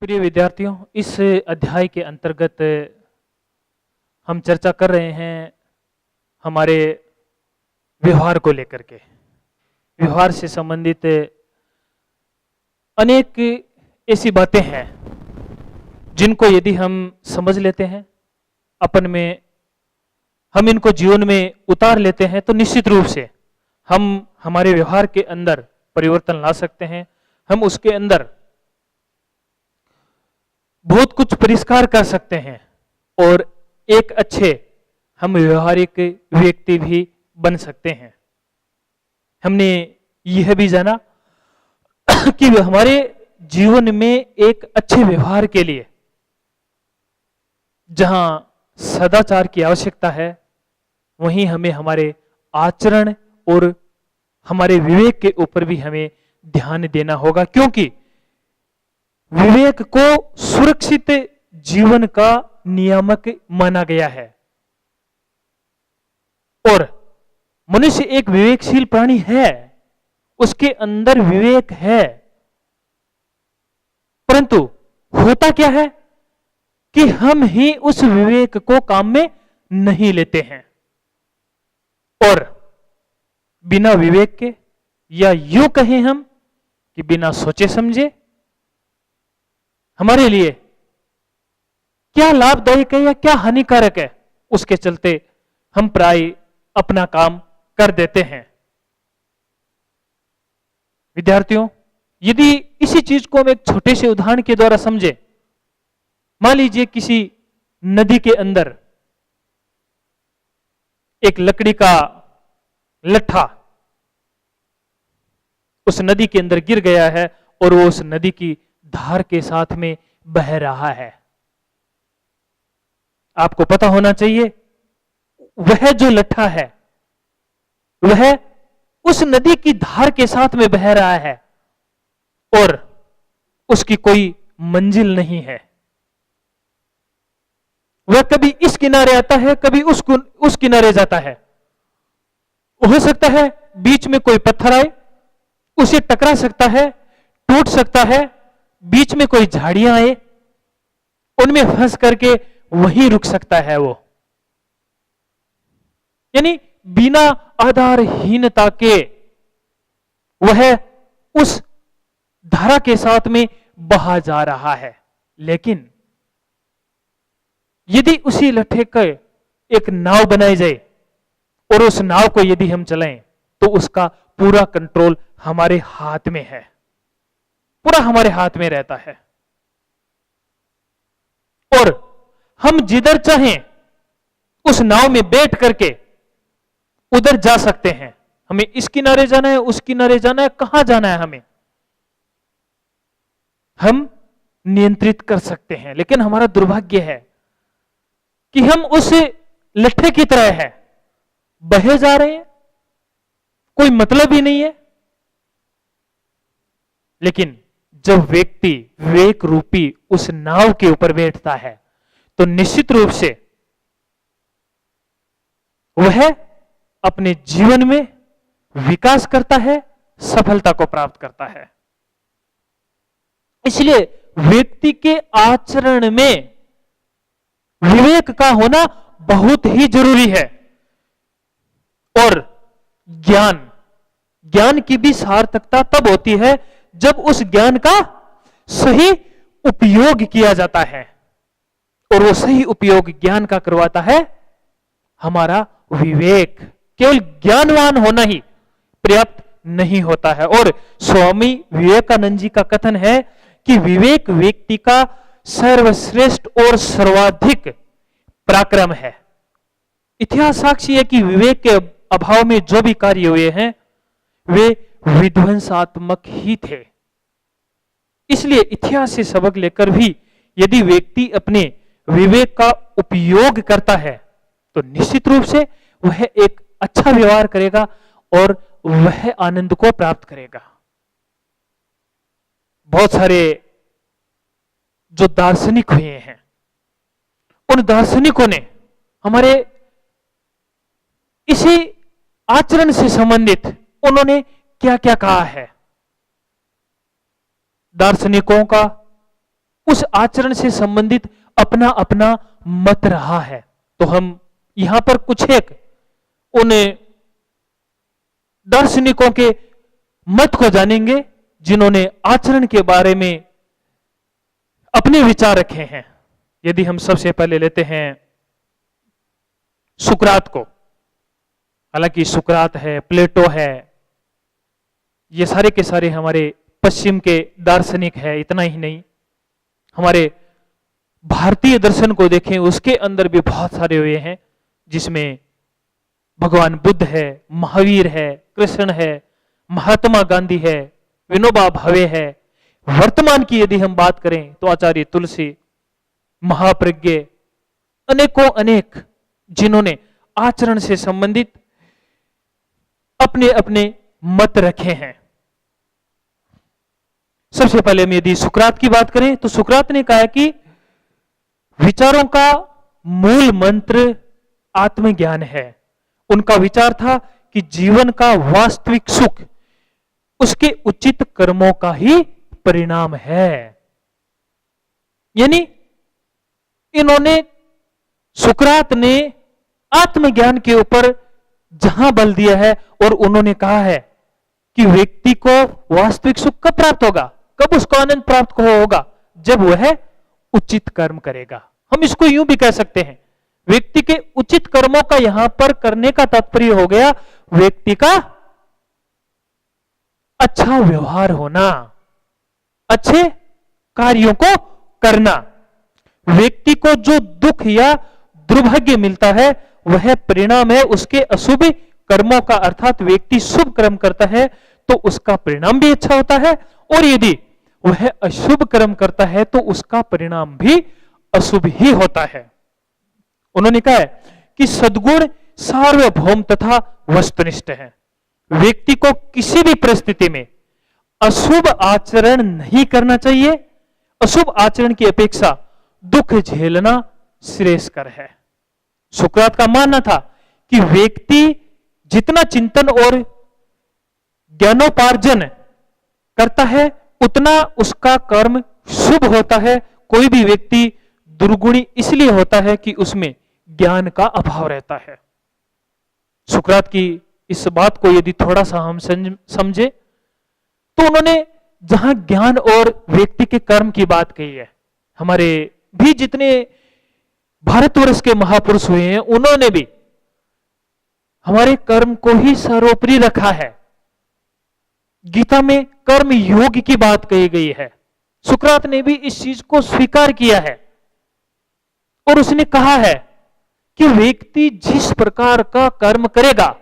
प्रिय विद्यार्थियों, इस अध्याय के अंतर्गत हम चर्चा कर रहे हैं हमारे व्यवहार को लेकर के। व्यवहार से संबंधित अनेक ऐसी बातें हैं जिनको यदि हम समझ लेते हैं, अपन में हम इनको जीवन में उतार लेते हैं, तो निश्चित रूप से हम हमारे व्यवहार के अंदर परिवर्तन ला सकते हैं। हम उसके अंदर बहुत कुछ परिष्कार कर सकते हैं और एक अच्छे हम व्यवहारिक व्यक्ति भी बन सकते हैं। हमने यह भी जाना कि हमारे जीवन में एक अच्छे व्यवहार के लिए जहां सदाचार की आवश्यकता है, वहीं हमें हमारे आचरण और हमारे विवेक के ऊपर भी हमें ध्यान देना होगा, क्योंकि विवेक को सुरक्षित जीवन का नियामक माना गया है। और मनुष्य एक विवेकशील प्राणी है, उसके अंदर विवेक है, परंतु होता क्या है कि हम ही उस विवेक को काम में नहीं लेते हैं और बिना विवेक के, या यूं कहें हम कि बिना सोचे समझे, हमारे लिए क्या लाभदायक है या क्या हानिकारक है, उसके चलते हम प्राय अपना काम कर देते हैं। विद्यार्थियों, यदि इसी चीज को हम एक छोटे से उदाहरण के द्वारा समझे, मान लीजिए किसी नदी के अंदर एक लकड़ी का लट्ठा उस नदी के अंदर गिर गया है और वो उस नदी की धार के साथ में बह रहा है। आपको पता होना चाहिए वह जो लट्ठा है वह उस नदी की धार के साथ में बह रहा है और उसकी कोई मंजिल नहीं है। वह कभी इस किनारे आता है, कभी उस किनारे जाता है। हो सकता है बीच में कोई पत्थर आए, उसे टकरा सकता है, टूट सकता है, बीच में कोई झाड़ियां आए, उनमें फंस करके वहीं रुक सकता है वो। यानी बिना आधारहीनता के वह उस धारा के साथ में बहा जा रहा है। लेकिन यदि उसी लट्ठे का एक नाव बनाई जाए और उस नाव को यदि हम चलाएं, तो उसका पूरा कंट्रोल हमारे हाथ में है, पूरा हमारे हाथ में रहता है और हम जिधर चाहें उस नाव में बैठ करके उधर जा सकते हैं। हमें इस किनारे जाना है, उस किनारे जाना है, कहां जाना है हमें हम नियंत्रित कर सकते हैं। लेकिन हमारा दुर्भाग्य है कि हम उस लट्ठे की तरह है, बहे जा रहे हैं, कोई मतलब ही नहीं है। लेकिन जब व्यक्ति विवेक रूपी उस नाव के ऊपर बैठता है, तो निश्चित रूप से वह अपने जीवन में विकास करता है, सफलता को प्राप्त करता है। इसलिए व्यक्ति के आचरण में विवेक का होना बहुत ही जरूरी है। और ज्ञान की भी सार्थकता तब होती है जब उस ज्ञान का सही उपयोग किया जाता है, और वो सही उपयोग ज्ञान का करवाता है हमारा विवेक। केवल ज्ञानवान होना ही पर्याप्त नहीं होता है। और स्वामी विवेकानंद जी का कथन है कि विवेक व्यक्ति का सर्वश्रेष्ठ और सर्वाधिक पराक्रम है। इतिहास साक्षी है कि विवेक के अभाव में जो भी कार्य हुए हैं वे विध्वंसात्मक ही थे। इसलिए इतिहास से सबक लेकर भी यदि व्यक्ति अपने विवेक का उपयोग करता है, तो निश्चित रूप से वह एक अच्छा व्यवहार करेगा और वह आनंद को प्राप्त करेगा। बहुत सारे जो दार्शनिक हुए हैं, उन दार्शनिकों ने हमारे इसी आचरण से संबंधित उन्होंने क्या क्या कहा है। दार्शनिकों का उस आचरण से संबंधित अपना अपना मत रहा है। तो हम यहां पर कुछ एक उन दार्शनिकों के मत को जानेंगे जिन्होंने आचरण के बारे में अपने विचार रखे हैं। यदि हम सबसे पहले लेते हैं सुकरात को, हालांकि सुकरात है, प्लेटो है, ये सारे के सारे हमारे पश्चिम के दार्शनिक है। इतना ही नहीं, हमारे भारतीय दर्शन को देखें, उसके अंदर भी बहुत सारे हुए हैं, जिसमें भगवान बुद्ध है, महावीर है, कृष्ण है, महात्मा गांधी है, विनोबा भावे है। वर्तमान की यदि हम बात करें तो आचार्य तुलसी, महाप्रज्ञ, अनेकों अनेक जिन्होंने आचरण से संबंधित अपने अपने मत रखे हैं। सबसे पहले हम यदि सुकरात की बात करें तो सुकरात ने कहा कि विचारों का मूल मंत्र आत्मज्ञान है। उनका विचार था कि जीवन का वास्तविक सुख उसके उचित कर्मों का ही परिणाम है। यानी इन्होंने, सुकरात ने आत्मज्ञान के ऊपर जहां बल दिया है और उन्होंने कहा है कि व्यक्ति को वास्तविक सुख कब प्राप्त होगा, कब उसको आनंद प्राप्त होगा, जब वह उचित कर्म करेगा। हम इसको यूं भी कह सकते हैं, व्यक्ति के उचित कर्मों का यहां पर करने का तात्पर्य हो गया व्यक्ति का अच्छा व्यवहार होना, अच्छे कार्यों को करना। व्यक्ति को जो दुख या दुर्भाग्य मिलता है वह परिणाम है उसके अशुभ कर्मों का, अर्थात व्यक्ति शुभ कर्म करता है तो उसका परिणाम भी अच्छा होता है, और यदि वह अशुभ कर्म करता है तो उसका परिणाम भी अशुभ ही होता है। उन्होंने कहा है कि सद्गुण सार्वभौम तथा वस्तुनिष्ठ है। व्यक्ति को किसी भी परिस्थिति में अशुभ आचरण नहीं करना चाहिए। अशुभ आचरण की अपेक्षा दुख झेलना श्रेयस्कर है। सुकरात का मानना था कि व्यक्ति जितना चिंतन और ज्ञानोपार्जन करता है उतना उसका कर्म शुभ होता है। कोई भी व्यक्ति दुर्गुणी इसलिए होता है कि उसमें ज्ञान का अभाव रहता है। सुकरात की इस बात को यदि थोड़ा सा हम समझे तो उन्होंने जहां ज्ञान और व्यक्ति के कर्म की बात कही है, हमारे भी जितने भारतवर्ष के महापुरुष हुए हैं उन्होंने भी हमारे कर्म को ही सर्वोपरि रखा है। गीता में कर्म योग की बात कही गई है। सुकरात ने भी इस चीज को स्वीकार किया है और उसने कहा है कि व्यक्ति जिस प्रकार का कर्म करेगा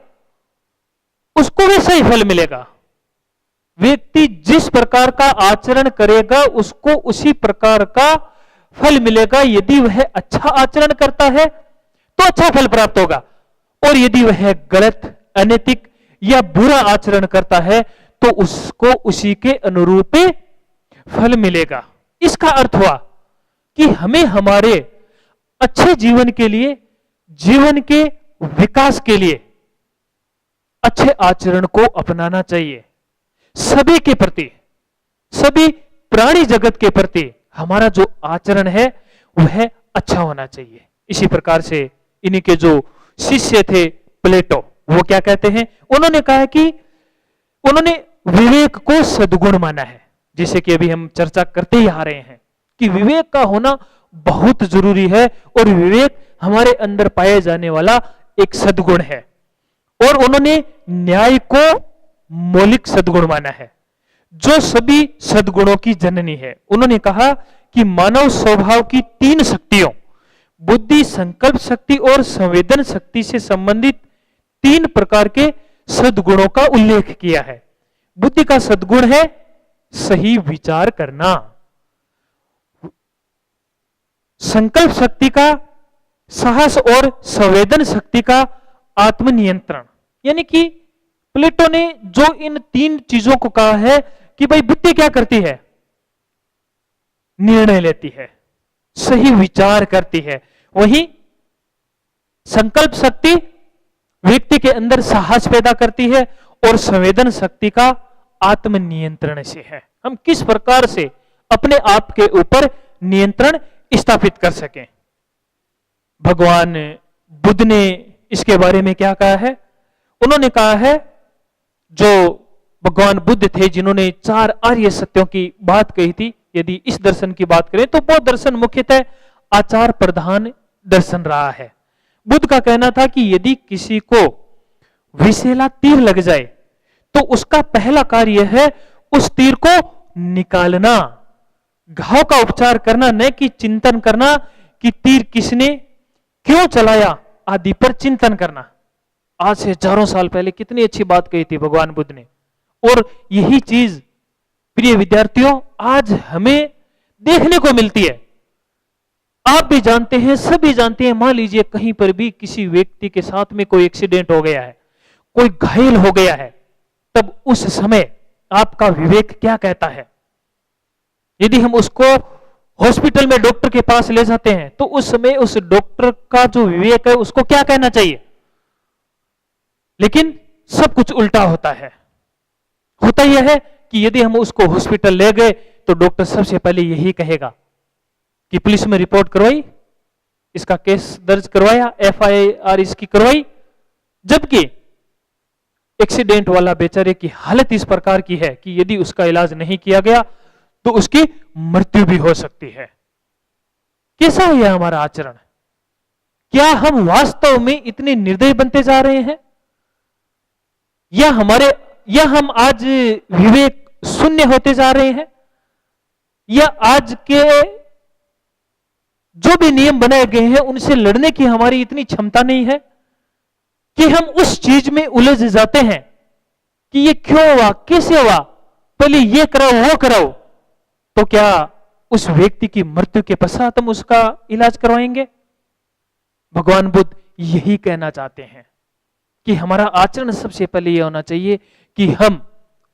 उसको वैसा ही फल मिलेगा। व्यक्ति जिस प्रकार का आचरण करेगा उसको उसी प्रकार का फल मिलेगा। यदि वह अच्छा आचरण करता है तो अच्छा फल प्राप्त होगा, और यदि वह गलत, अनैतिक या बुरा आचरण करता है तो उसको उसी के अनुरूप फल मिलेगा। इसका अर्थ हुआ कि हमें हमारे अच्छे जीवन के लिए, जीवन के विकास के लिए अच्छे आचरण को अपनाना चाहिए। सभी के प्रति, सभी प्राणी जगत के प्रति हमारा जो आचरण है वह अच्छा होना चाहिए। इसी प्रकार से इन्हीं के जो शिष्य थे प्लेटो, वो क्या कहते हैं, उन्होंने कहा कि उन्होंने विवेक को सद्गुण माना है। जैसे कि अभी हम चर्चा करते ही आ रहे हैं कि विवेक का होना बहुत जरूरी है और विवेक हमारे अंदर पाए जाने वाला एक सद्गुण है। और उन्होंने न्याय को मौलिक सद्गुण माना है जो सभी सद्गुणों की जननी है। उन्होंने कहा कि मानव स्वभाव की 3 शक्तियों, बुद्धि, संकल्प शक्ति और संवेदन शक्ति से संबंधित 3 प्रकार के सद्गुणों का उल्लेख किया है। बुद्धि का सद्गुण है सही विचार करना, संकल्प शक्ति का साहस और संवेदन शक्ति का आत्मनियंत्रण। यानी कि प्लेटो ने जो इन 3 चीजों को कहा है कि भाई बुद्धि क्या करती है, निर्णय लेती है, सही विचार करती है। वहीं संकल्प शक्ति व्यक्ति के अंदर साहस पैदा करती है और संवेदन शक्ति का आत्मनियंत्रण से है। हम किस प्रकार से अपने आप के ऊपर नियंत्रण स्थापित कर सकें। भगवान बुद्ध ने इसके बारे में क्या कहा है? उन्होंने कहा है, जो भगवान बुद्ध थे जिन्होंने 4 आर्य सत्यों की बात कही थी, यदि इस दर्शन की बात करें तो वो दर्शन मुख्यतः आचार प्रधान दर्शन रहा है। बुद्ध का कहना था कि यदि किसी को विषैला तीर लग जाए तो उसका पहला कार्य है उस तीर को निकालना, घाव का उपचार करना, न कि चिंतन करना कि तीर किसने क्यों चलाया आदि पर चिंतन करना। आज से हजारों साल पहले कितनी अच्छी बात कही थी भगवान बुद्ध ने, और यही चीज प्रिय विद्यार्थियों आज हमें देखने को मिलती है। आप भी जानते हैं, सभी जानते हैं, मान लीजिए कहीं पर भी किसी व्यक्ति के साथ में कोई एक्सीडेंट हो गया है, कोई घायल हो गया है, तब उस समय आपका विवेक क्या कहता है? यदि हम उसको हॉस्पिटल में डॉक्टर के पास ले जाते हैं तो उस समय उस डॉक्टर का जो विवेक है उसको क्या कहना चाहिए? लेकिन सब कुछ उल्टा होता है। होता यह है कि यदि हम उसको हॉस्पिटल ले गए तो डॉक्टर सबसे पहले यही कहेगा कि पुलिस में रिपोर्ट करवाई, इसका केस दर्ज करवाया, FIR इसकी करवाई, जबकि एक्सीडेंट वाला बेचारे की हालत इस प्रकार की है कि यदि उसका इलाज नहीं किया गया तो उसकी मृत्यु भी हो सकती है। कैसा है यह हमारा आचरण? क्या हम वास्तव में इतने निर्दयी बनते जा रहे हैं, या हम आज विवेक शून्य होते जा रहे हैं, या आज के जो भी नियम बनाए गए हैं उनसे लड़ने की हमारी इतनी क्षमता नहीं है कि हम उस चीज में उलझ जाते हैं कि ये क्यों हुआ, कैसे हुआ, पहले ये कराओ वो कराओ, तो क्या उस व्यक्ति की मृत्यु के पश्चात हम उसका इलाज करवाएंगे? भगवान बुद्ध यही कहना चाहते हैं कि हमारा आचरण सबसे पहले यह होना चाहिए कि हम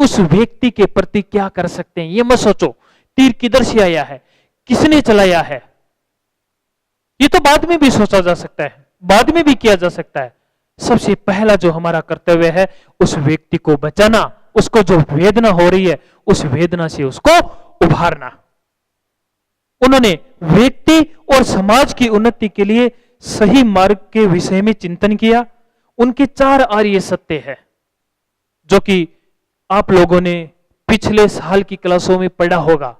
उस व्यक्ति के प्रति क्या कर सकते हैं। ये मत सोचो तीर किधर से आया है, किसने चलाया है, ये तो बाद में भी सोचा जा सकता है, बाद में भी किया जा सकता है। सबसे पहला जो हमारा कर्तव्य है उस व्यक्ति को बचाना, उसको जो वेदना हो रही है उस वेदना से उसको उभारना। उन्होंने व्यक्ति और समाज की उन्नति के लिए सही मार्ग के विषय में चिंतन किया। उनके 4 आर्य सत्य है जो कि आप लोगों ने पिछले साल की क्लासों में पढ़ा होगा।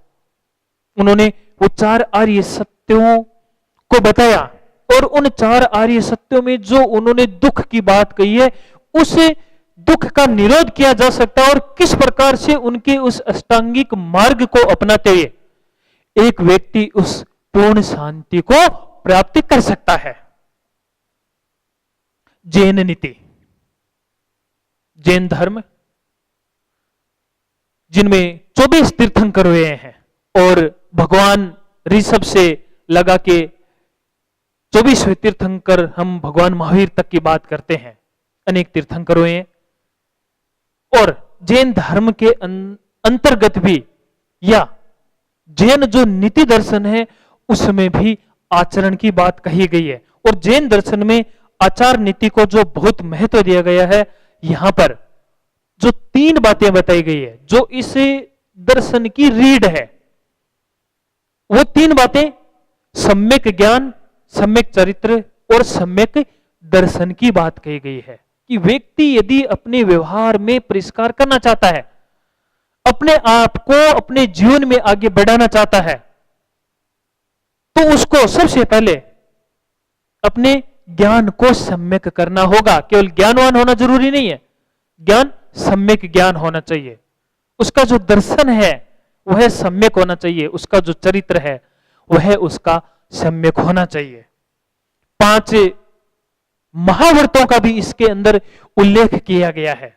उन्होंने वो 4 आर्य सत्यों को बताया, और उन 4 आर्य सत्यों में जो उन्होंने दुख की बात कही है उस दुख का निरोध किया जा सकता है, और किस प्रकार से उनके उस अष्टांगिक मार्ग को अपनाते हुए एक व्यक्ति उस पूर्ण शांति को प्राप्त कर सकता है। जैन नीति, जैन धर्म जिनमें 24 तीर्थंकर हुए हैं, और भगवान ऋषभ से लगा के 24वें तीर्थंकर हम भगवान महावीर तक की बात करते हैं, अनेक तीर्थंकर हुए हैं। और जैन धर्म के अंतर्गत भी या जैन जो नीति दर्शन है उसमें भी आचरण की बात कही गई है, और जैन दर्शन में आचार नीति को जो बहुत महत्व दिया गया है, यहां पर जो 3 बातें बताई गई है जो इस दर्शन की रीढ़ है, वो 3 बातें सम्यक ज्ञान, सम्यक चरित्र और सम्यक दर्शन की बात कही गई है कि व्यक्ति यदि अपने व्यवहार में परिष्कार करना चाहता है, अपने आप को अपने जीवन में आगे बढ़ाना चाहता है, तो उसको सबसे पहले अपने ज्ञान को सम्यक करना होगा। केवल ज्ञानवान होना जरूरी नहीं है, ज्ञान सम्यक ज्ञान होना चाहिए। उसका जो दर्शन है वह सम्यक होना चाहिए, उसका जो चरित्र है वह उसका सम्यक होना चाहिए। 5 महाव्रतों का भी इसके अंदर उल्लेख किया गया है।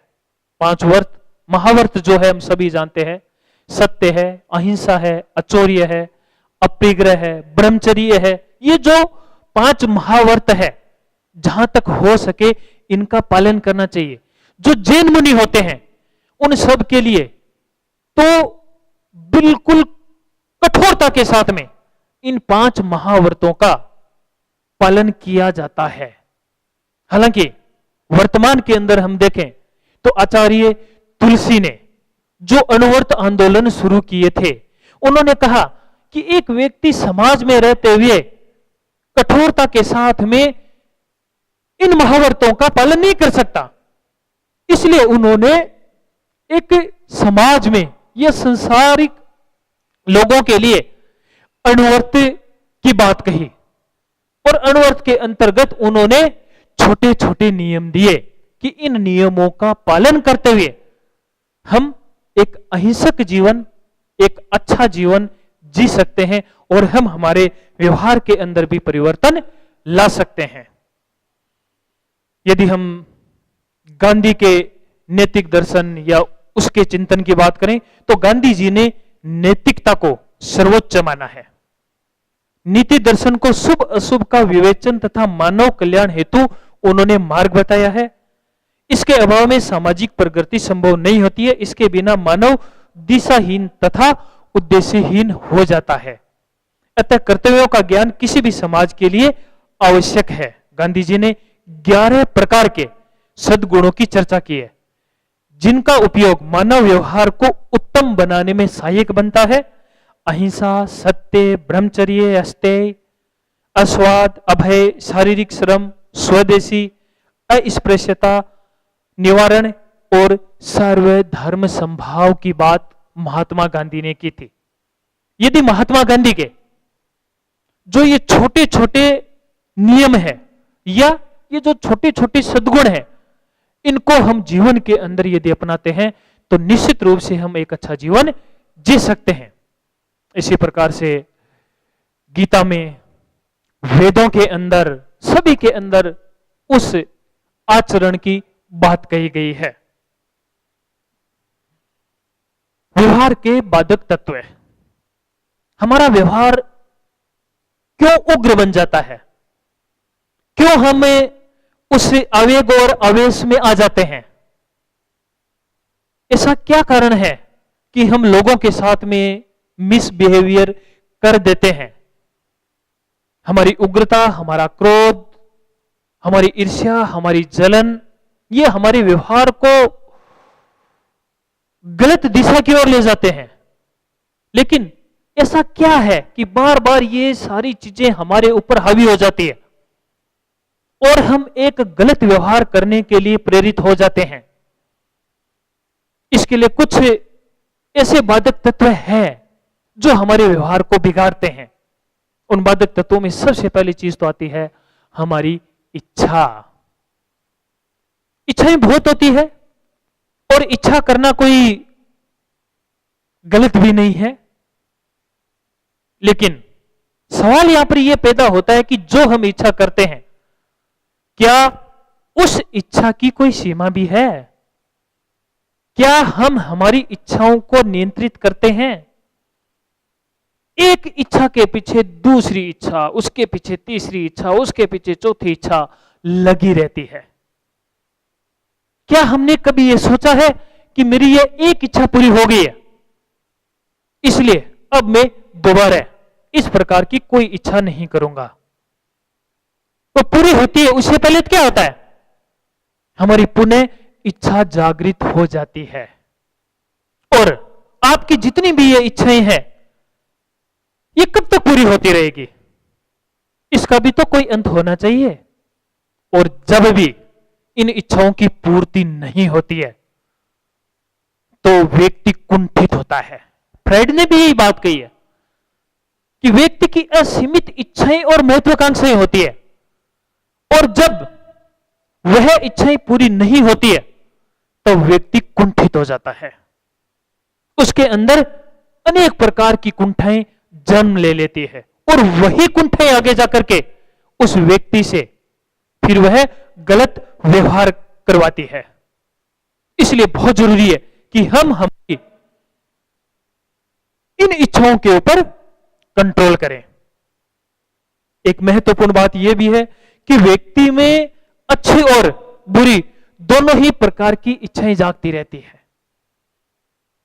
5 व्रत, महाव्रत जो है हम सभी जानते हैं, सत्य है, अहिंसा है, अचौर्य है, अपरिग्रह है, ब्रह्मचर्य है। ये जो 5 महाव्रत है जहां तक हो सके इनका पालन करना चाहिए। जो जैन मुनि होते हैं उन सब के लिए तो बिल्कुल कठोरता के साथ में इन 5 महाव्रतों का पालन किया जाता है। हालांकि वर्तमान के अंदर हम देखें तो आचार्य तुलसी ने जो अणुव्रत आंदोलन शुरू किए थे, उन्होंने कहा कि एक व्यक्ति समाज में रहते हुए कठोरता के साथ में इन महावर्तों का पालन नहीं कर सकता। इसलिए उन्होंने एक समाज में या संसारिक लोगों के लिए अणुव्रत की बात कही और अणुव्रत के अंतर्गत उन्होंने छोटे छोटे नियम दिए कि इन नियमों का पालन करते हुए हम एक अहिंसक जीवन, एक अच्छा जीवन जी सकते हैं और हम हमारे व्यवहार के अंदर भी परिवर्तन ला सकते हैं। यदि हम गांधी के नैतिक दर्शन या उसके चिंतन की बात करें तो गांधी जी ने नैतिकता को सर्वोच्च माना है। नीति दर्शन को शुभ अशुभ का विवेचन तथा मानव कल्याण हेतु उन्होंने मार्ग बताया है। इसके अभाव में सामाजिक प्रगति संभव नहीं होती है। इसके बिना मानव दिशाहीन तथा उद्देश्यहीन हो जाता है। अतः कर्तव्यों का ज्ञान किसी भी समाज के लिए आवश्यक है। गांधी जी ने 11 प्रकार के सद्गुणों की चर्चा की है जिनका उपयोग मानव व्यवहार को उत्तम बनाने में सहायक बनता है। अहिंसा, सत्य, ब्रह्मचर्य, अस्तेय, अस्वाद, अभय, शारीरिक श्रम, स्वदेशी, अस्पृश्यता निवारण और सर्वधर्म संभाव की बात महात्मा गांधी ने की थी। यदि महात्मा गांधी के जो ये छोटे छोटे नियम है या ये जो छोटे छोटे सद्गुण है, इनको हम जीवन के अंदर यदि अपनाते हैं तो निश्चित रूप से हम एक अच्छा जीवन जी सकते हैं। इसी प्रकार से गीता में, वेदों के अंदर, सभी के अंदर उस आचरण की बात कही गई है। व्यवहार के बाधक तत्व, हमारा व्यवहार क्यों उग्र बन जाता है, क्यों हमें उस आवेग और आवेश में आ जाते हैं? ऐसा क्या कारण है कि हम लोगों के साथ में मिसबिहेवियर कर देते हैं? हमारी उग्रता, हमारा क्रोध, हमारी ईर्ष्या, हमारी जलन, ये हमारे व्यवहार को गलत दिशा की ओर ले जाते हैं। लेकिन ऐसा क्या है कि बार बार ये सारी चीजें हमारे ऊपर हावी हो जाती है और हम एक गलत व्यवहार करने के लिए प्रेरित हो जाते हैं? इसके लिए कुछ ऐसे बाधक तत्व हैं जो हमारे व्यवहार को बिगाड़ते हैं। उन बाधक तत्वों में सबसे पहली चीज तो आती है हमारी इच्छा। इच्छाएं बहुत होती है और इच्छा करना कोई गलत भी नहीं है, लेकिन सवाल यहां पर यह पैदा होता है कि जो हम इच्छा करते हैं, क्या उस इच्छा की कोई सीमा भी है? क्या हम हमारी इच्छाओं को नियंत्रित करते हैं? एक इच्छा के पीछे दूसरी इच्छा, उसके पीछे तीसरी इच्छा, उसके पीछे चौथी इच्छा लगी रहती है। क्या हमने कभी यह सोचा है कि मेरी ये एक इच्छा पूरी हो गई है, इसलिए अब मैं दोबारा इस प्रकार की कोई इच्छा नहीं करूंगा? तो पूरी होती है, उससे पहले क्या होता है? हमारी पुनः इच्छा जागृत हो जाती है। और आपकी जितनी भी ये इच्छाएं हैं, ये कब तक पूरी होती रहेगी? इसका भी तो कोई अंत होना चाहिए। और जब भी इन इच्छाओं की पूर्ति नहीं होती है तो व्यक्ति कुंठित होता है। फ्रायड ने भी यही बात कही है कि व्यक्ति की असीमित इच्छाएं और महत्वाकांक्षाएं होती है और जब वह इच्छाएं पूरी नहीं होती है तो व्यक्ति कुंठित हो जाता है। उसके अंदर अनेक प्रकार की कुंठाएं जन्म ले लेती है और वही कुंठाएं आगे जाकर के उस व्यक्ति से फिर वह गलत व्यवहार करवाती है। इसलिए बहुत जरूरी है कि हम हमारी इन इच्छाओं के ऊपर कंट्रोल करें। एक महत्वपूर्ण बात यह भी है कि व्यक्ति में अच्छी और बुरी दोनों ही प्रकार की इच्छाएं जागती रहती है।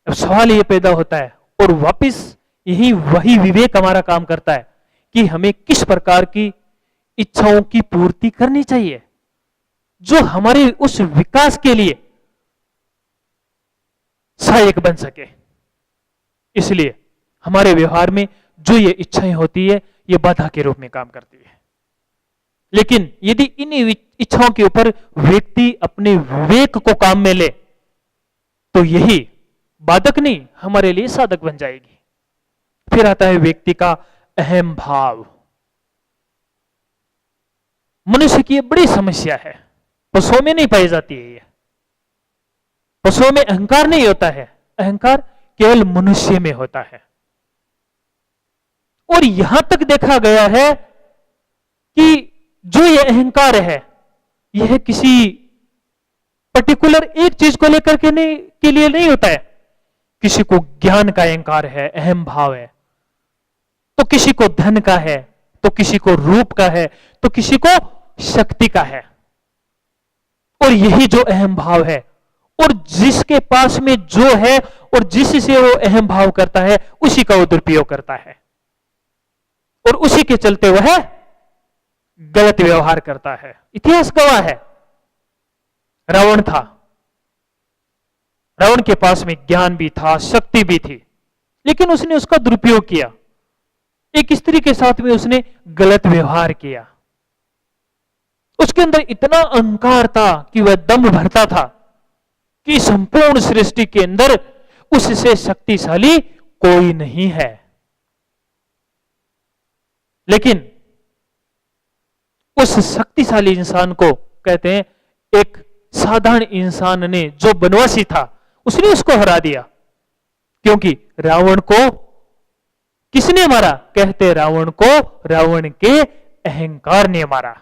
अब सवाल यह पैदा होता है और वापस यही वही विवेक हमारा काम करता है कि हमें किस प्रकार की इच्छाओं की पूर्ति करनी चाहिए जो हमारे उस विकास के लिए सहायक बन सके। इसलिए हमारे व्यवहार में जो ये इच्छाएं होती है ये बाधा के रूप में काम करती है। लेकिन यदि इन इच्छाओं के ऊपर व्यक्ति अपने विवेक को काम में ले तो यही बाधक नहीं हमारे लिए साधक बन जाएगी। फिर आता है व्यक्ति का अहम भाव। मनुष्य की ये बड़ी समस्या है, पशुओं में नहीं पाई जाती है। ये पशुओं में अहंकार नहीं होता है, अहंकार केवल मनुष्य में होता है। और यहां तक देखा गया है कि जो ये अहंकार है यह किसी पर्टिकुलर एक चीज को लेकर के लिए नहीं होता है। किसी को ज्ञान का अहंकार है, अहम भाव है, तो किसी को धन का है, तो किसी को रूप का है, तो किसी को शक्ति का है। और यही जो अहम भाव है और जिसके पास में जो है और जिससे वो अहम भाव करता है उसी का वो दुरुपयोग करता है और उसी के चलते वह गलत व्यवहार करता है। इतिहास गवाह है, रावण था, रावण के पास में ज्ञान भी था, शक्ति भी थी, लेकिन उसने उसका दुरुपयोग किया। एक स्त्री के साथ में उसने गलत व्यवहार किया। उसके अंदर इतना अहंकार था कि वह दम भरता था कि संपूर्ण सृष्टि के अंदर उससे शक्तिशाली कोई नहीं है। लेकिन उस शक्तिशाली इंसान को कहते हैं, एक साधारण इंसान ने जो बनवासी था उसने उसको हरा दिया। क्योंकि रावण को किसने मारा? कहते रावण को रावण के अहंकार ने मारा।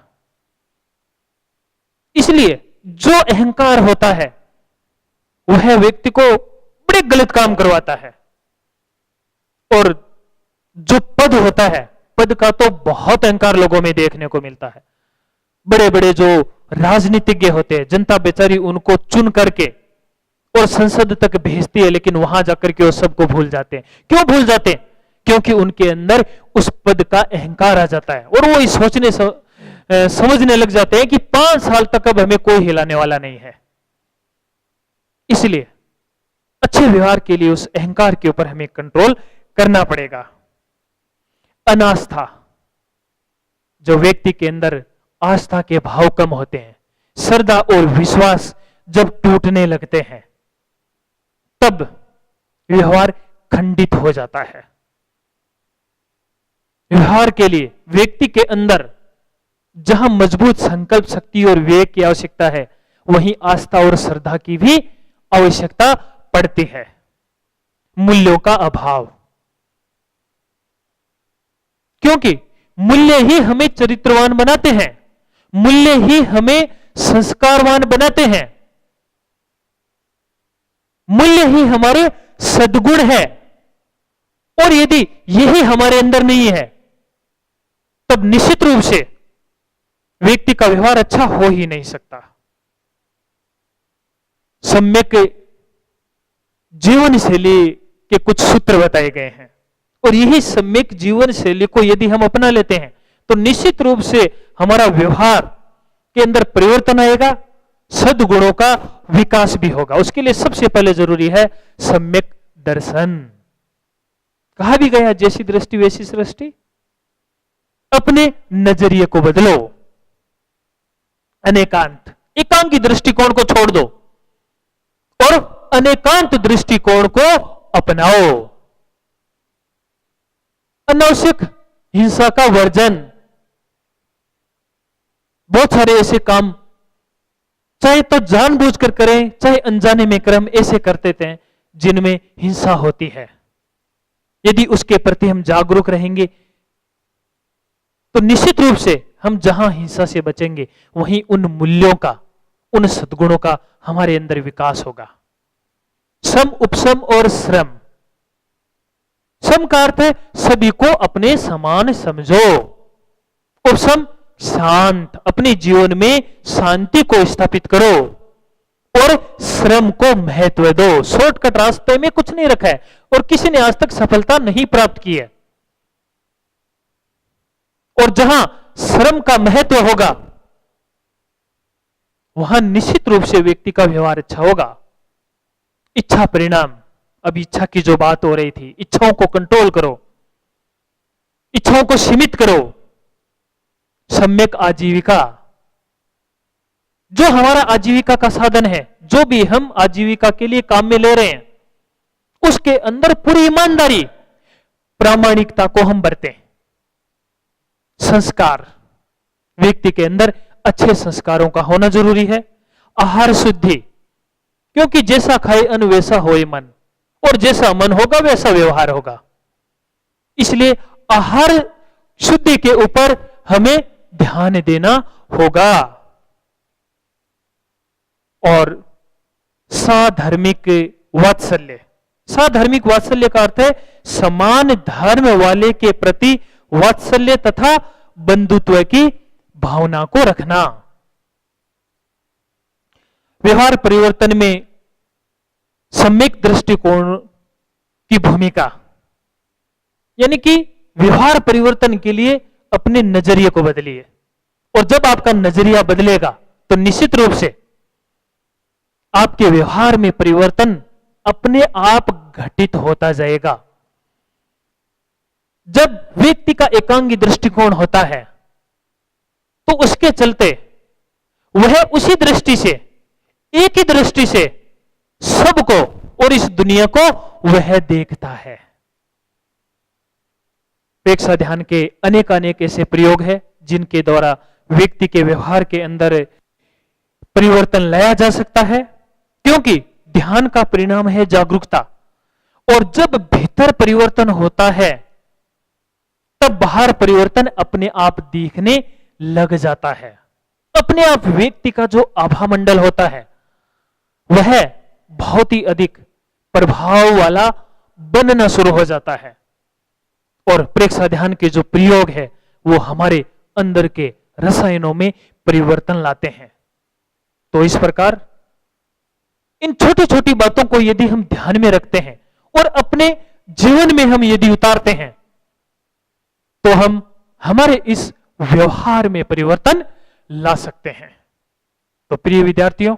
इसलिए जो अहंकार होता है वह व्यक्ति को बड़े गलत काम करवाता है। और जो पद होता है, पद का तो बहुत अहंकार लोगों में देखने को मिलता है। बड़े बड़े जो राजनीतिज्ञ होते हैं, जनता बेचारी उनको चुन करके और संसद तक भेजती है, लेकिन वहां जाकर के वो सबको भूल जाते हैं। क्यों भूल जाते हैं? क्योंकि उनके अंदर उस पद का अहंकार आ जाता है और वो सोचने समझने लग जाते हैं कि 5 साल तक अब हमें कोई हिलाने वाला नहीं है। इसलिए अच्छे व्यवहार के लिए उस अहंकार के ऊपर हमें कंट्रोल करना पड़ेगा। अनास्था, जो व्यक्ति के अंदर आस्था के भाव कम होते हैं, श्रद्धा और विश्वास जब टूटने लगते हैं तब व्यवहार खंडित हो जाता है। व्यवहार के लिए व्यक्ति के अंदर जहां मजबूत संकल्प शक्ति और विवेक की आवश्यकता है वहीं आस्था और श्रद्धा की भी आवश्यकता पड़ती है। मूल्यों का अभाव, क्योंकि मूल्य ही हमें चरित्रवान बनाते हैं, मूल्य ही हमें संस्कारवान बनाते हैं, मूल्य ही हमारे सद्गुण है। और यदि यही हमारे अंदर नहीं है तब निश्चित रूप से व्यक्ति का व्यवहार अच्छा हो ही नहीं सकता। सम्यक जीवन शैली के कुछ सूत्र बताए गए हैं और यही सम्यक जीवन शैली को यदि हम अपना लेते हैं तो निश्चित रूप से हमारा व्यवहार के अंदर परिवर्तन आएगा, सद्गुणों का विकास भी होगा। उसके लिए सबसे पहले जरूरी है सम्यक दर्शन। कहा भी गया, जैसी दृष्टि वैसी सृष्टि। अपने नजरिए को बदलो। अनेकांत, एकांत की दृष्टिकोण को छोड़ दो और अनेकांत दृष्टिकोण को अपनाओ। अनावश्यक हिंसा का वर्जन। बहुत सारे ऐसे काम चाहे तो जानबूझकर करें चाहे अनजाने में कर्म ऐसे करते थे जिनमें हिंसा होती है। यदि उसके प्रति हम जागरूक रहेंगे तो निश्चित रूप से हम जहां हिंसा से बचेंगे वहीं उन मूल्यों का, उन सद्गुणों का हमारे अंदर विकास होगा। सम, उपसम और श्रम। सम का अर्थ है सभी को अपने समान समझो। उपसम, शांत, अपने जीवन में शांति को स्थापित करो और श्रम को महत्व दो। शॉर्टकट रास्ते में कुछ नहीं रखा है और किसी ने आज तक सफलता नहीं प्राप्त की है। और जहां श्रम का महत्व होगा वहां निश्चित रूप से व्यक्ति का व्यवहार अच्छा होगा। इच्छा परिणाम, अब इच्छा की जो बात हो रही थी, इच्छाओं को कंट्रोल करो। इच्छाओं को सीमित करो। सम्यक आजीविका, जो हमारा आजीविका का साधन है, जो भी हम आजीविका के लिए काम में ले रहे हैं, उसके अंदर पूरी ईमानदारी, प्रामाणिकता को हम बरतें। संस्कार, व्यक्ति के अंदर अच्छे संस्कारों का होना जरूरी है। आहार शुद्धि, क्योंकि जैसा खाए अन्न वैसा होए मन, और जैसा मन होगा वैसा व्यवहार होगा। इसलिए आहार शुद्धि के ऊपर हमें ध्यान देना होगा। और साधर्मिक वात्सल्य, साधर्मिक वात्सल्य का अर्थ है समान धर्म वाले के प्रति वात्सल्य तथा बंधुत्व की भावना को रखना। व्यवहार परिवर्तन में सम्यक दृष्टिकोण की भूमिका, यानी कि व्यवहार परिवर्तन के लिए अपने नजरिए को बदलिए। और जब आपका नजरिया बदलेगा तो निश्चित रूप से आपके व्यवहार में परिवर्तन अपने आप घटित होता जाएगा। जब व्यक्ति का एकांगी दृष्टिकोण होता है तो उसके चलते वह उसी दृष्टि से, एक ही दृष्टि से सबको और इस दुनिया को वह देखता है। प्रेक्षा ध्यान के अनेक ऐसे प्रयोग है जिनके द्वारा व्यक्ति के व्यवहार के अंदर परिवर्तन लाया जा सकता है, क्योंकि ध्यान का परिणाम है जागरूकता। और जब भीतर परिवर्तन होता है तब बाहर परिवर्तन अपने आप दिखने लग जाता है। अपने आप व्यक्ति का जो आभा मंडल होता है वह बहुत ही अधिक प्रभाव वाला बनना शुरू हो जाता है। और प्रेक्षा ध्यान के जो प्रयोग है वो हमारे अंदर के रसायनों में परिवर्तन लाते हैं। तो इस प्रकार इन छोटी छोटी बातों को यदि हम ध्यान में रखते हैं और अपने जीवन में हम यदि उतारते हैं तो हम हमारे इस व्यवहार में परिवर्तन ला सकते हैं। तो प्रिय विद्यार्थियों,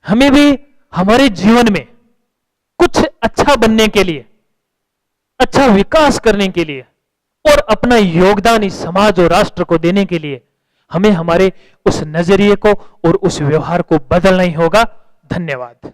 हमें भी हमारे जीवन में कुछ अच्छा बनने के लिए, अच्छा विकास करने के लिए और अपना योगदान इस समाज और राष्ट्र को देने के लिए हमें हमारे उस नजरिए को और उस व्यवहार को बदलना ही होगा। धन्यवाद।